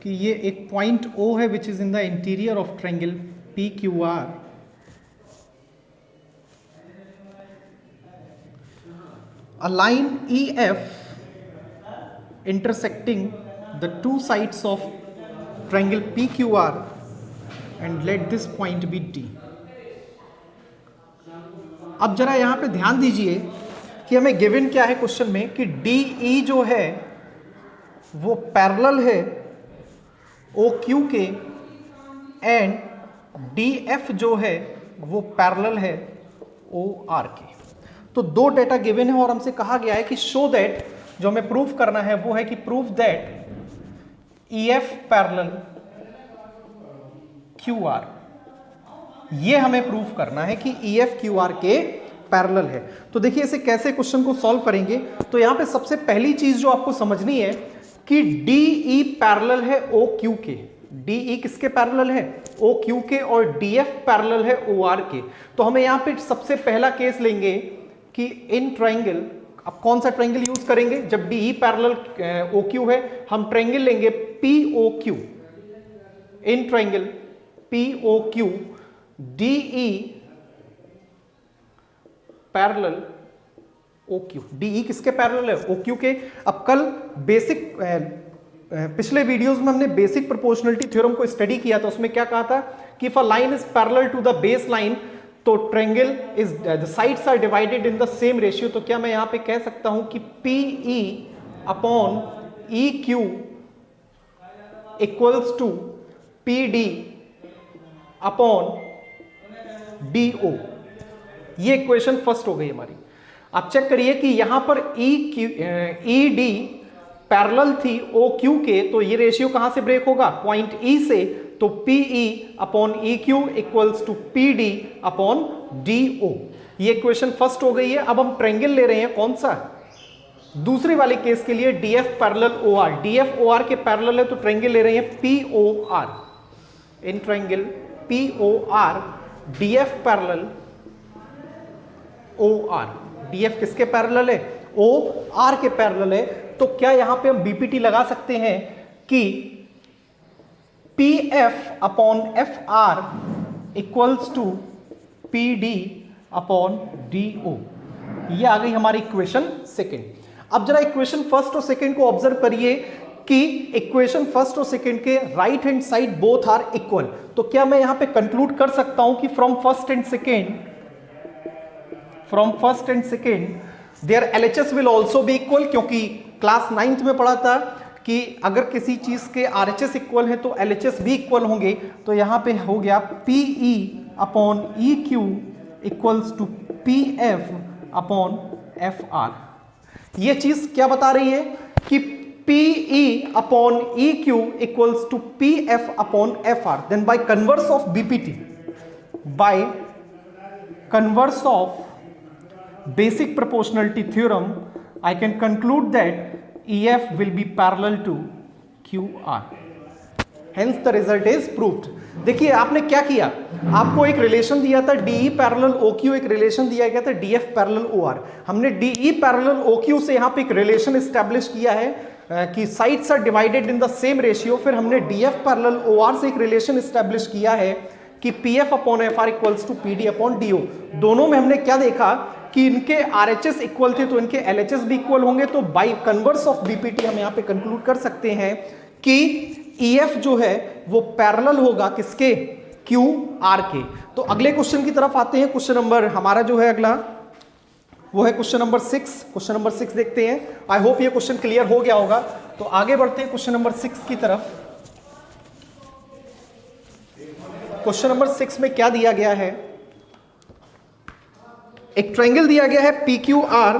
कि ये एक पॉइंट O है which is in the interior of triangle PQR, a line EF intersecting the two sides of triangle PQR and let this point be D. अब जरा यहां पे ध्यान दीजिए कि हमें गिवन क्या है क्वेश्चन में कि DE जो है वो पैरेलल है OQ के एंड DF जो है वो पैरेलल है OR के। तो दो डेटा गिवन है और हमसे कहा गया है कि शो दैट, जो हमें प्रूफ करना है वो है कि proof that EF parallel QR, ये हमें प्रूफ करना है कि EF QR के पैरेलल है। तो देखिए इसे कैसे क्वेश्चन को सॉल्व करेंगे। तो यहां पे सबसे पहली चीज जो आपको समझनी है कि DE पैरेलल है OQ के। DE किसके पैरेलल है? OQ के। और DF पैरेलल है OR के। तो हमें यहां पे सबसे पहला केस लेंगे कि इन ट्रायंगल, अब कौन सा ट्रायंगल यूज करेंगे? जब DE पैरेलल OQ है हम ट्रायंगल लेंगे POQ। In triangle POQ DE parallel OQ। DE किसके पैरेलल है? OQ के। अब कल बेसिक पिछले वीडियोस में हमने बेसिक प्रोपोर्शनलिटी थ्योरम को स्टडी किया था, उसमें क्या कहा था कि if a line is parallel to the base line तो triangle is the sides are divided in the same ratio. तो क्या मैं यहां पे कह सकता हूं कि PE upon EQ equals to PD upon DO। ये इक्वेशन फर्स्ट हो गई हमारी। आप चेक करिए कि यहां पर ED पैरेलल थी OQ के, तो ये रेशियो कहां से ब्रेक होगा? पॉइंट E से। तो PE upon EQ equals to PD upon DO। ये इक्वेशन फर्स्ट हो गई है। अब हम ट्रायंगल ले रहे हैं कौन सा? दूसरे वाले केस के लिए DF parallel OR। DF OR के पैरेलल है तो ट्रायंगल ले रहे हैं POR। In triangle POR DF parallel OR। DF किसके पैरेलल है? OR के पैरेलल है। तो क्या यहां पे हम BPT लगा सकते हैं कि PF upon FR equals to PD upon DO। ये आ गई हमारी इक्वेशन सेकेंड। अब जरा इक्वेशन फर्स्ट और सेकेंड को ऑब्जर्व करिए कि इक्वेशन फर्स्ट और सेकेंड के right hand side both are equal. तो क्या मैं यहां पे कंक्लूड कर सकता हूं कि from first and second there LHS will also be equal? क्योंकि क्लास 9th में पढ़ा था कि अगर किसी चीज के RHS इक्वल है तो LHS भी इक्वल होंगे। तो यहां पे हो गया PE upon EQ equals to PF upon FR। ये चीज क्या बता रही है कि PE upon EQ equals to PF upon FR। Then by converse of BPT, by converse of basic proportionality theorem, I can conclude that EF will be parallel to QR. Hence the result is proved. देखिए आपने क्या किया, आपको एक relation दिया था DE parallel OQ, एक relation दिया गया था DF पैरेलल OR। हमने DE पैरेलल OQ से यहाँ पे एक रिलेशन एस्टेब्लिश किया है कि sides are divided in the same ratio. फिर हमने DF पैरेलल OR से एक रिलेशन एस्टेब्लिश किया है कि PF upon FR equals to PD upon DO। दोनों में हमने क्या देखा कि इनके RHS इक्वल थे तो इनके LHS भी इक्वल होंगे। तो बाय कन्वर्स ऑफ BPT हम यहां पे कंक्लूड कर सकते हैं कि EF जो है वो पैरेलल होगा किसके? QR के। तो अगले क्वेश्चन की तरफ आते हैं। क्वेश्चन नंबर हमारा जो है अगला वो है क्वेश्चन नंबर 6। क्वेश्चन नंबर 6 देखते हैं। आई होप ये क्वेश्चन क्लियर हो गया होगा। तो आगे बढ़ते हैं क्वेश्चन नंबर 6 की तरफ। क्वेश्चन नंबर 6 में क्या दिया गया है? एक ट्रायंगल दिया गया है PQR।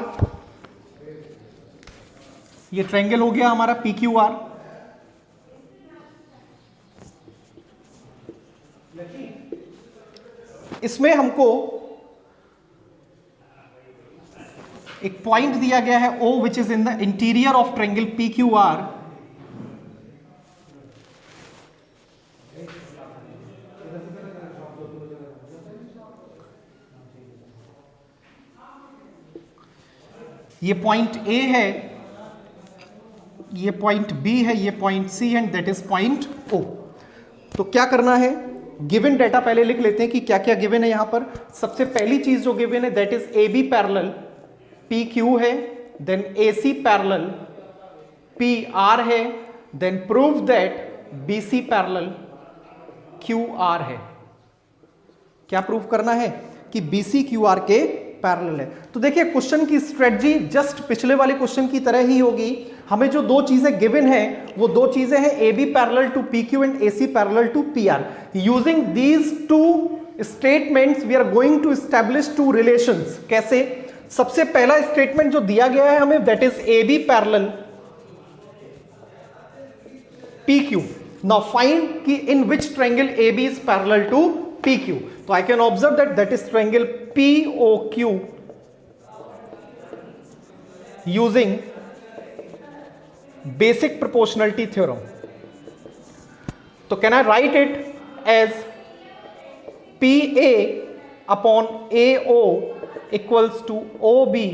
ये ट्रायंगल हो गया हमारा PQR। इसमें हमको एक पॉइंट दिया गया है O which is in the interior of triangle PQR। ये पॉइंट A है ये पॉइंट B है, ये point C and that is point O। तो क्या करना है, गिवन डाटा पहले लिख लेते हैं कि क्या क्या गिवन है यहां पर। सबसे पहली चीज जो गिवन है that is AB parallel PQ है, देन AC पैरेलल PR है, then prove that BC parallel QR है। क्या प्रूव करना है कि BC QR के पैरेलल है। तो देखिए क्वेश्चन की स्ट्रेटजी जस्ट पिछले वाले क्वेश्चन की तरह ही होगी। हमें जो दो चीजें गिवन है वो दो चीजें हैं AB parallel to PQ and AC parallel to PR। Using these two statements we are going to establish two relations. कैसे? सबसे पहला स्टेटमेंट जो दिया गया है हमें that is AB parallel PQ। Now find कि in which triangle AB is parallel to PQ। तो I can observe that is triangle POQ using basic proportionality theorem. So can I write it as PA upon AO equals to OB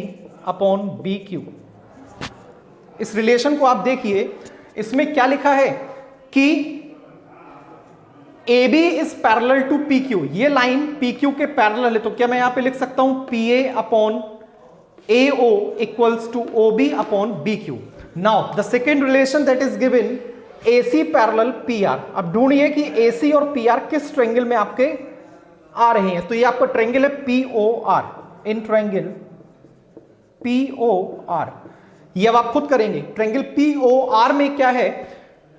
upon BQ। इस relation को आप देखिए, इसमें क्या लिखा है कि AB is parallel to PQ। ये लाइन PQ के पैरेलल है, तो क्या मैं यहां पे लिख सकता हूं PA upon AO equals to OB upon BQ। Now the second relation that is given AC parallel PR। अब ढूंढिए कि AC और PR किस ट्रायंगल में आपके आ रहे हैं। तो ये आपका ट्रायंगल है POR। इन ट्रायंगल POR ये अब आप खुद करेंगे। ट्रायंगल POR में क्या है,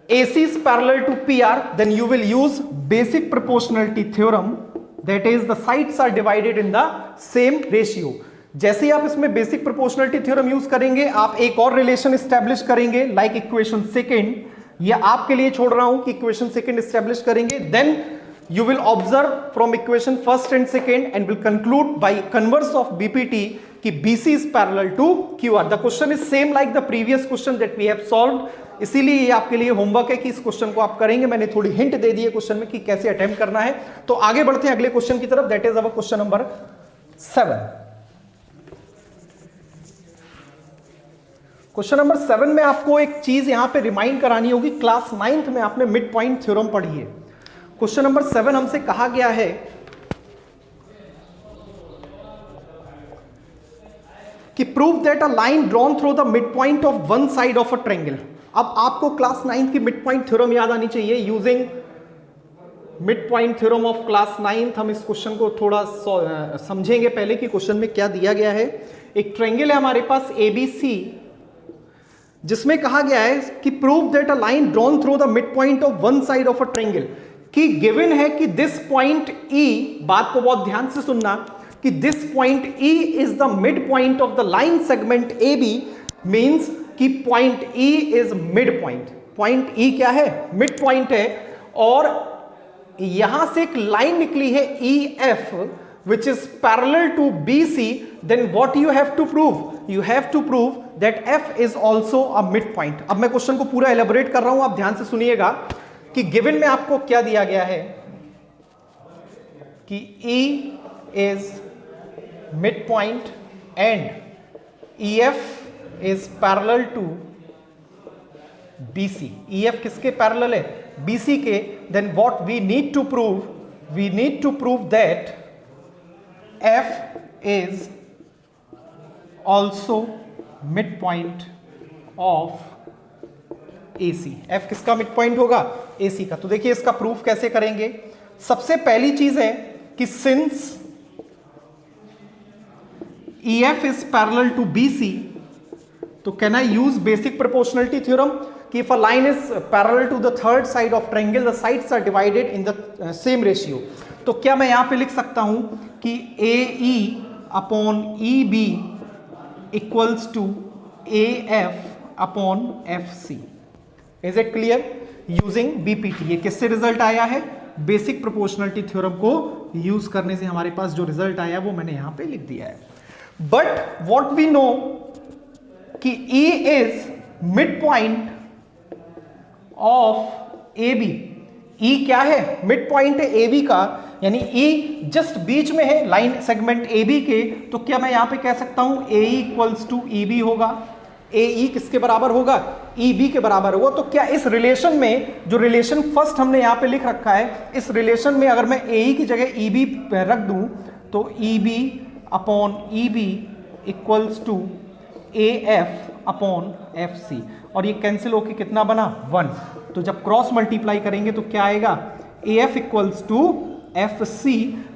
AC is parallel to PR, then you will use basic proportionality theorem, that is the sides are divided in the same ratio। जैसे ही आप इसमें बेसिक प्रोपोर्शनलिटी थ्योरम यूज करेंगे आप एक और रिलेशन एस्टैब्लिश करेंगे लाइक इक्वेशन सेकंड। ये आपके लिए छोड़ रहा हूं कि इक्वेशन सेकंड एस्टैब्लिश करेंगे, then you will observe from equation first and second and will conclude by converse of BPT कि BC is parallel to QR। The question is same like the previous question that we have solved। इसीलिए ये आपके लिए homework है कि इस question को आप करेंगे। मैंने थोड़ी हिंट दे दी है क्वेश्चन में कि कैसे अटेम्प्ट करना है। तो आगे बढ़ते हैं अगले क्वेश्चन की तरफ, that is our question number 7। Question number 7 में आपको एक चीज यहां पे रिमाइंड करानी होगी। क्लास 9th में आपने मिड पॉइंट थ्योरम पढ़ी है। क्वेश्चन नंबर 7 हमसे कहा गया है कि prove that a line drawn through the mid point of one side of a triangle. अब आपको क्लास 9 की मिड पॉइंट थ्योरम याद आनी चाहिए। Using mid point theorem of class 9 हम इस क्वेश्चन को थोड़ा समझेंगे पहले कि क्वेश्चन में क्या दिया गया है। एक ट्रायंगल है हमारे पास ABC जिसमें कहा गया है कि prove that a line drawn through the mid point of one side of a triangle. कि गिवन है कि दिस पॉइंट E, बात को बहुत ध्यान से सुनना, कि this point E is the mid point of the line segment AB, means कि point E is mid point. Point E क्या है? मिड पॉइंट है। और यहां से एक लाइन निकली है EF which is parallel to BC, then what you have to prove? You have to prove that F is also a midpoint। अब मैं क्वेश्चन को पूरा एलेबोरेट कर रहा हूं, आप ध्यान से सुनिएगा कि गिवन में आपको क्या दिया गया है कि E is midpoint and EF is parallel to BC। EF किसके पैरेलल है? BC के। then what we need to prove? We need to prove that F is also midpoint of AC। F किसका midpoint होगा? AC का। तो देखिए इसका proof कैसे करेंगे। सबसे पहली चीज है कि since EF is parallel to BC, तो can I use basic proportionality theorem कि if a line is parallel to the third side of triangle, the sides are divided in the same ratio। तो क्या मैं यहां पे लिख सकता हूं कि AE upon EB equals to AF upon FC। Is it clear? Using BPT। ये किससे रिजल्ट आया है? बेसिक प्रोपोर्शनलिटी थ्योरम को यूज करने से हमारे पास जो रिजल्ट आया वो मैंने यहां पे लिख दिया है। बट व्हाट वी नो कि E is mid point of AB। E क्या है? मिड पॉइंट है AB का, यानी E जस्ट बीच में है लाइन सेगमेंट AB के। तो क्या मैं यहां पे कह सकता हूं AE इक्वल्स टू EB होगा? AE किसके बराबर होगा, EB के बराबर होगा। तो क्या इस रिलेशन में, जो रिलेशन फर्स्ट हमने यहां पे लिख रखा है, इस रिलेशन में अगर मैं AE की जगह EB रख दूं तो EB upon EB equals to AF upon FC, और ये कैंसिल होके कितना बना 1। तो जब क्रॉस मल्टीप्लाई करेंगे तो क्या आएगा, AF equals to FC,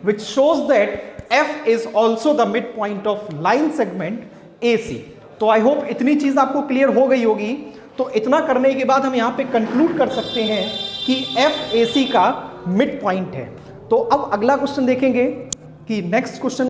which shows that F is also the midpoint of line segment AC। तो आई होप इतनी चीज आपको क्लियर हो गई होगी। तो इतना करने के बाद हम यहां पे कंक्लूड कर सकते हैं कि F AC का मिड पॉइंट है। तो अब अगला क्वेश्चन देखेंगे कि नेक्स्ट क्वेश्चन